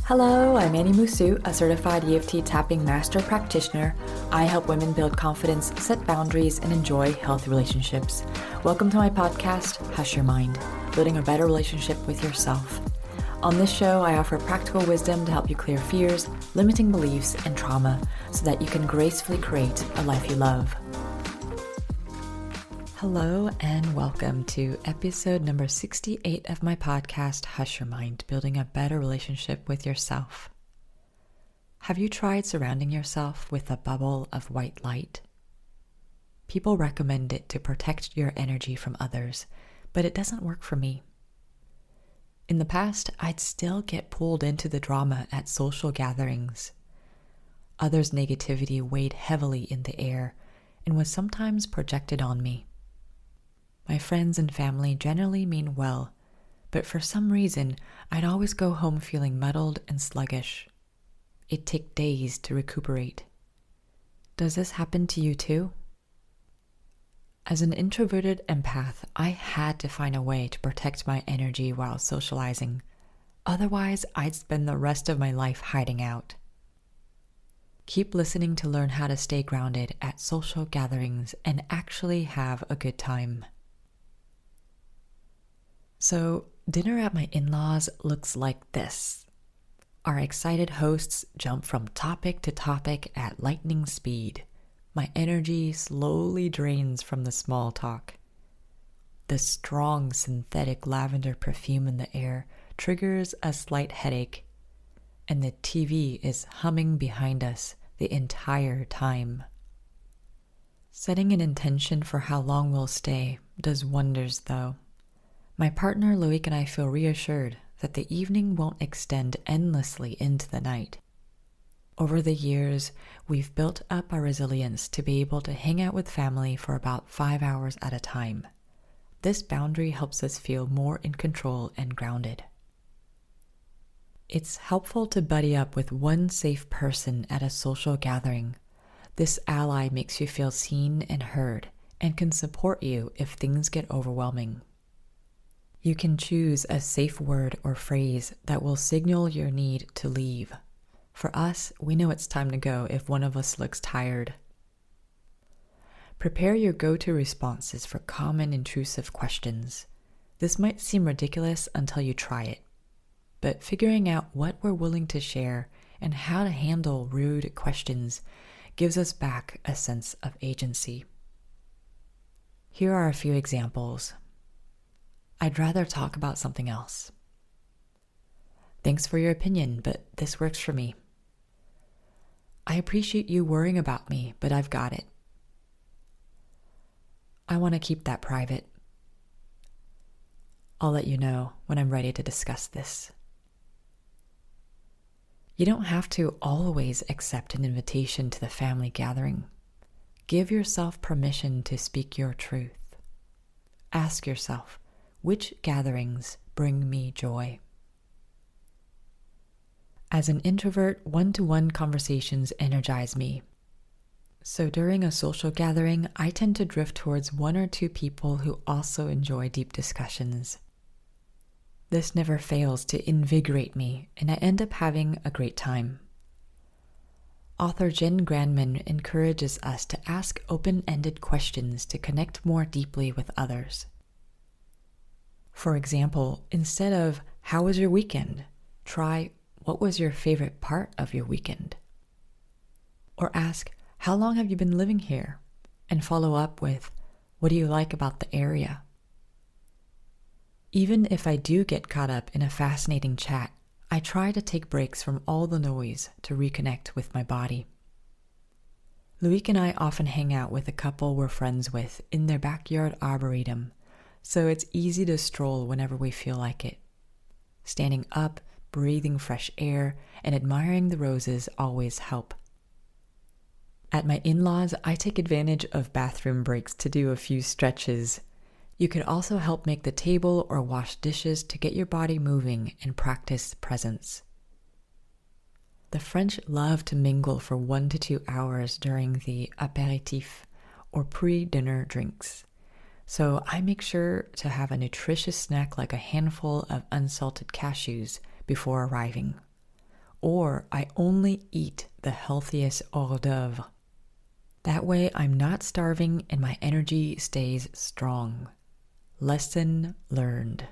Hello, I'm Annie Musu, a certified EFT tapping master practitioner. I help women build confidence, set boundaries, and enjoy healthy relationships. Welcome to my podcast, Hush Your Mind, building a better relationship with yourself. On this show, I offer practical wisdom to help you clear fears, limiting beliefs, and trauma so that you can gracefully create a life you love. Hello and welcome to episode number 68 of my podcast, Hush Your Mind, building a better relationship with yourself. Have you tried surrounding yourself with a bubble of white light? People recommend it to protect your energy from others, but it doesn't work for me. In the past, I'd still get pulled into the drama at social gatherings. Others' negativity weighed heavily in the air and was sometimes projected on me. My friends and family generally mean well, but for some reason, I'd always go home feeling muddled and sluggish. It'd take days to recuperate. Does this happen to you too? As an introverted empath, I had to find a way to protect my energy while socializing. Otherwise, I'd spend the rest of my life hiding out. Keep listening to learn how to stay grounded at social gatherings and actually have a good time. So, dinner at my in-laws looks like this. Our excited hosts jump from topic to topic at lightning speed. My energy slowly drains from the small talk. The strong synthetic lavender perfume in the air triggers a slight headache, and the TV is humming behind us the entire time. Setting an intention for how long we'll stay does wonders, though. My partner Loic and I feel reassured that the evening won't extend endlessly into the night. Over the years, we've built up our resilience to be able to hang out with family for about 5 hours at a time. This boundary helps us feel more in control and grounded. It's helpful to buddy up with one safe person at a social gathering. This ally makes you feel seen and heard and can support you if things get overwhelming. You can choose a safe word or phrase that will signal your need to leave. For us, we know it's time to go if one of us looks tired. Prepare your go-to responses for common intrusive questions. This might seem ridiculous until you try it, but figuring out what we're willing to share and how to handle rude questions gives us back a sense of agency. Here are a few examples. I'd rather talk about something else. Thanks for your opinion, but this works for me. I appreciate you worrying about me, but I've got it. I want to keep that private. I'll let you know when I'm ready to discuss this. You don't have to always accept an invitation to the family gathering. Give yourself permission to speak your truth. Ask yourself, which gatherings bring me joy? As an introvert, one-to-one conversations energize me. So during a social gathering, I tend to drift towards one or two people who also enjoy deep discussions. This never fails to invigorate me, and I end up having a great time. Author Jen Granman encourages us to ask open-ended questions to connect more deeply with others. For example, instead of, "How was your weekend?" try, "What was your favorite part of your weekend?" Or ask, "How long have you been living here?" and follow up with, "What do you like about the area?" Even if I do get caught up in a fascinating chat, I try to take breaks from all the noise to reconnect with my body. Loic and I often hang out with a couple we're friends with in their backyard arboretum, so it's easy to stroll whenever we feel like it. Standing up, breathing fresh air, and admiring the roses always help. At my in-laws, I take advantage of bathroom breaks to do a few stretches. You could also help make the table or wash dishes to get your body moving and practice presence. The French love to mingle for 1 to 2 hours during the apéritif, or pre-dinner drinks. So I make sure to have a nutritious snack like a handful of unsalted cashews before arriving. Or I only eat the healthiest hors d'oeuvre. That way I'm not starving and my energy stays strong. Lesson learned.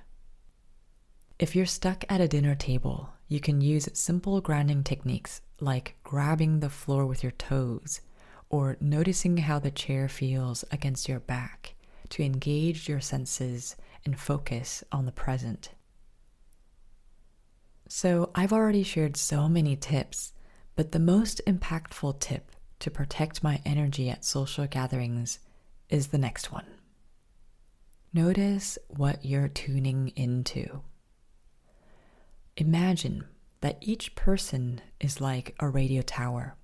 If you're stuck at a dinner table, you can use simple grounding techniques like grabbing the floor with your toes or noticing how the chair feels against your back to engage your senses and focus on the present. So I've already shared so many tips, but the most impactful tip to protect my energy at social gatherings is the next one. Notice what you're tuning into. Imagine that each person is like a radio tower.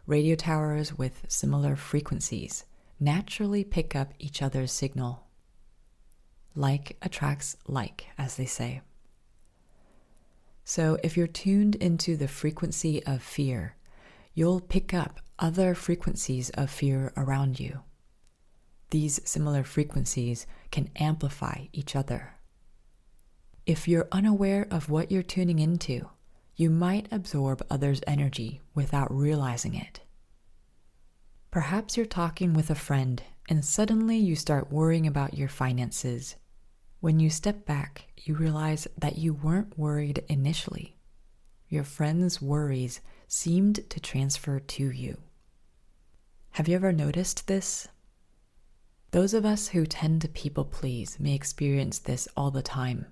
Radio towers with similar frequencies naturally pick up each other's signal. Like attracts like, as they say. So if you're tuned into the frequency of fear, you'll pick up other frequencies of fear around you. These similar frequencies can amplify each other. If you're unaware of what you're tuning into, you might absorb others' energy without realizing it. Perhaps you're talking with a friend and suddenly you start worrying about your finances. When you step back, you realize that you weren't worried initially. Your friend's worries seemed to transfer to you. Have you ever noticed this? Those of us who tend to people please may experience this all the time.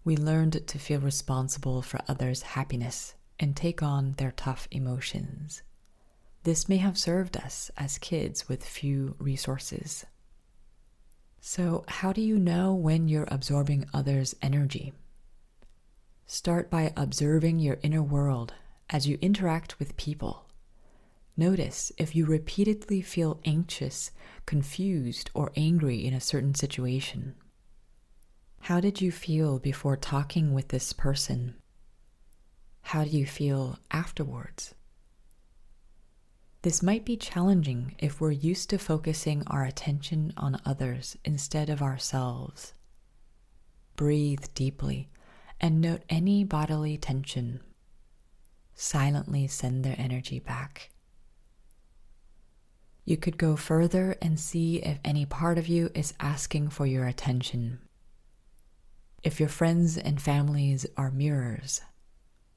We learned to feel responsible for others' happiness and take on their tough emotions. This may have served us as kids with few resources. So, how do you know when you're absorbing others' energy? Start by observing your inner world as you interact with people. Notice if you repeatedly feel anxious, confused, or angry in a certain situation. How did you feel before talking with this person? How do you feel afterwards? This might be challenging if we're used to focusing our attention on others instead of ourselves. Breathe deeply and note any bodily tension. Silently send their energy back. You could go further and see if any part of you is asking for your attention. If your friends and families are mirrors,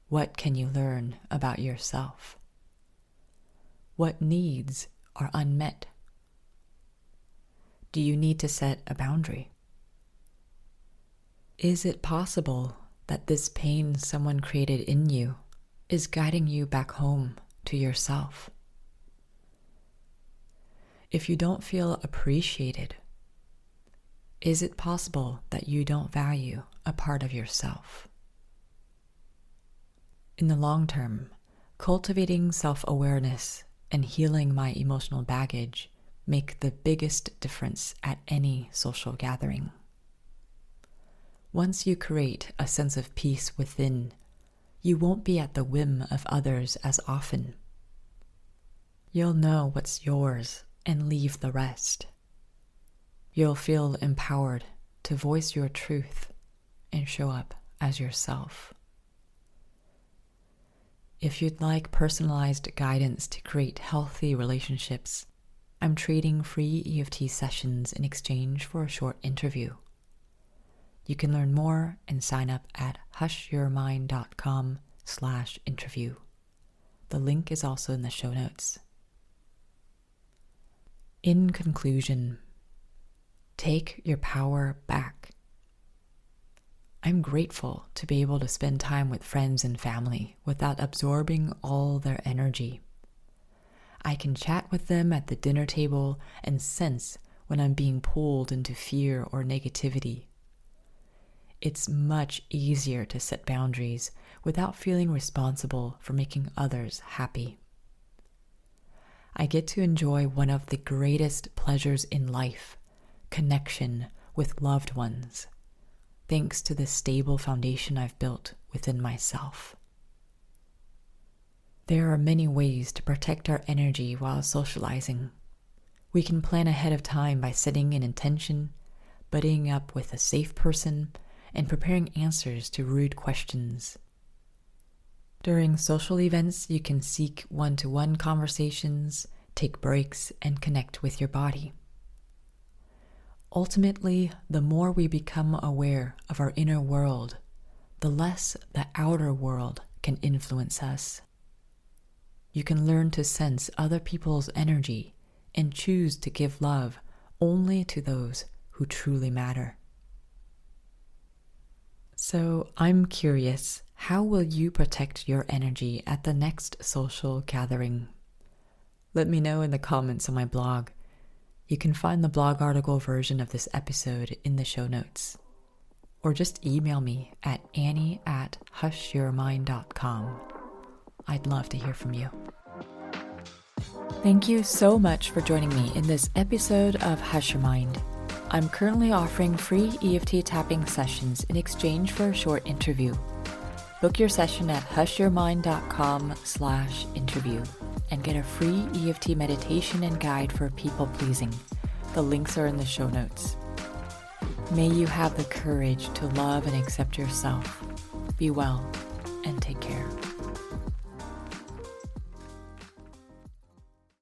what can you learn about yourself? What needs are unmet? Do you need to set a boundary? Is it possible that this pain someone created in you is guiding you back home to yourself? If you don't feel appreciated, is it possible that you don't value a part of yourself? In the long term, cultivating self-awareness and healing my emotional baggage make the biggest difference at any social gathering. Once you create a sense of peace within, you won't be at the whim of others as often. You'll know what's yours and leave the rest. You'll feel empowered to voice your truth and show up as yourself. If you'd like personalized guidance to create healthy relationships, I'm trading free EFT sessions in exchange for a short interview. You can learn more and sign up at hushyourmind.com/interview. The link is also in the show notes. In conclusion, take your power back. I'm grateful to be able to spend time with friends and family without absorbing all their energy. I can chat with them at the dinner table and sense when I'm being pulled into fear or negativity. It's much easier to set boundaries without feeling responsible for making others happy. I get to enjoy one of the greatest pleasures in life, connection with loved ones, thanks to the stable foundation I've built within myself. There are many ways to protect our energy while socializing. We can plan ahead of time by setting an intention, buddying up with a safe person, and preparing answers to rude questions. During social events, you can seek one-to-one conversations, take breaks, and connect with your body. Ultimately, the more we become aware of our inner world, the less the outer world can influence us. You can learn to sense other people's energy and choose to give love only to those who truly matter. So I'm curious, how will you protect your energy at the next social gathering? Let me know in the comments on my blog. You can find the blog article version of this episode in the show notes. Or just email me at annie@hushyourmind.com. I'd love to hear from you. Thank you so much for joining me in this episode of Hush Your Mind. I'm currently offering free EFT tapping sessions in exchange for a short interview. Book your session at hushyourmind.com/interview and get a free EFT meditation and guide for people pleasing. The links are in the show notes. May you have the courage to love and accept yourself. Be well and take care.